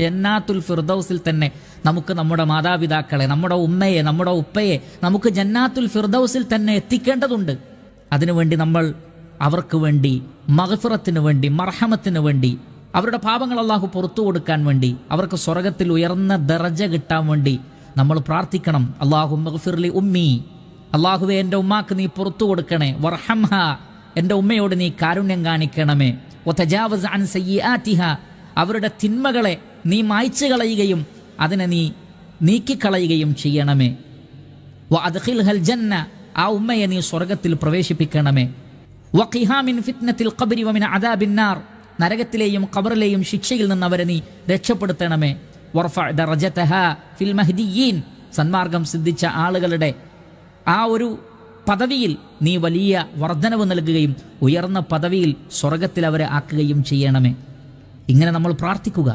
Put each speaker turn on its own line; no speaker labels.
ജന്നാത്തുൽ ഫിർദൗസിൽ തന്നെ നമുക്ക് നമ്മുടെ മാതാപിതാക്കളെ, നമ്മുടെ ഉമ്മയെ, നമ്മുടെ ഉപ്പയെ നമുക്ക് ജന്നാത്തുൽ ഫിർദൗസിൽ തന്നെ എത്തിക്കേണ്ടതുണ്ട്. അതിനുവേണ്ടി നമ്മൾ അവർക്ക് വേണ്ടി മഗ്ഫിറത്തിന് വേണ്ടി, മർഹമത്തിന് വേണ്ടി, അവരുടെ പാപങ്ങൾ അല്ലാഹു പുറത്തു കൊടുക്കാൻ വേണ്ടി, അവർക്ക് സ്വർഗത്തിൽ ഉയർന്ന ദറജ കിട്ടാൻ വേണ്ടി നമ്മൾ പ്രാർത്ഥിക്കണം. അല്ലാഹുമ്മ ഗ്ഫിർലി ഉമ്മി, അല്ലാഹുവേ എൻ്റെ ഉമ്മാക്ക് നീ പുറത്തു കൊടുക്കണേ. വർഹംഹ, എൻ്റെ ഉമ്മയോട് നീ കാരുണ്യം കാണിക്കണമേ. വതജാവസ് അൻ സയ്യിആതിഹ, അവരുടെ തിന്മകളെ നീ മായ്ച്ചു കളയുകയും അതിനെ നീ നീക്കിക്കളയുകയും ചെയ്യണമേ. വഅദ്ഖിൽഹൽ ജന്ന, ആ ഉമ്മയെ നീ സ്വർഗത്തിൽ പ്രവേശിപ്പിക്കണമേ. വഖിഹാ മിൻ ഫിത്നത്തിൽ ഖബ്രി വമിൻ അദാബിൻ നാർ, നരകത്തിലെയും ഖബറിലെയും ശിക്ഷയിൽ നിന്ന് അവരെ നീ രക്ഷപ്പെടുത്തണമേ. വർഫഅ ദറജതഹ ഫിൽ മഹ്ദിയീൻ, സന്മാർഗം സിദ്ധിച്ച ആളുകളുടെ ആ ഒരു പദവിയിൽ നീ വലിയ വർധനവ് നൽകുകയും ഉയർന്ന പദവിയിൽ സ്വർഗത്തിൽ അവരെ ആക്കുകയും ചെയ്യണമേ. ഇങ്ങനെ നമ്മൾ പ്രാർത്ഥിക്കുക.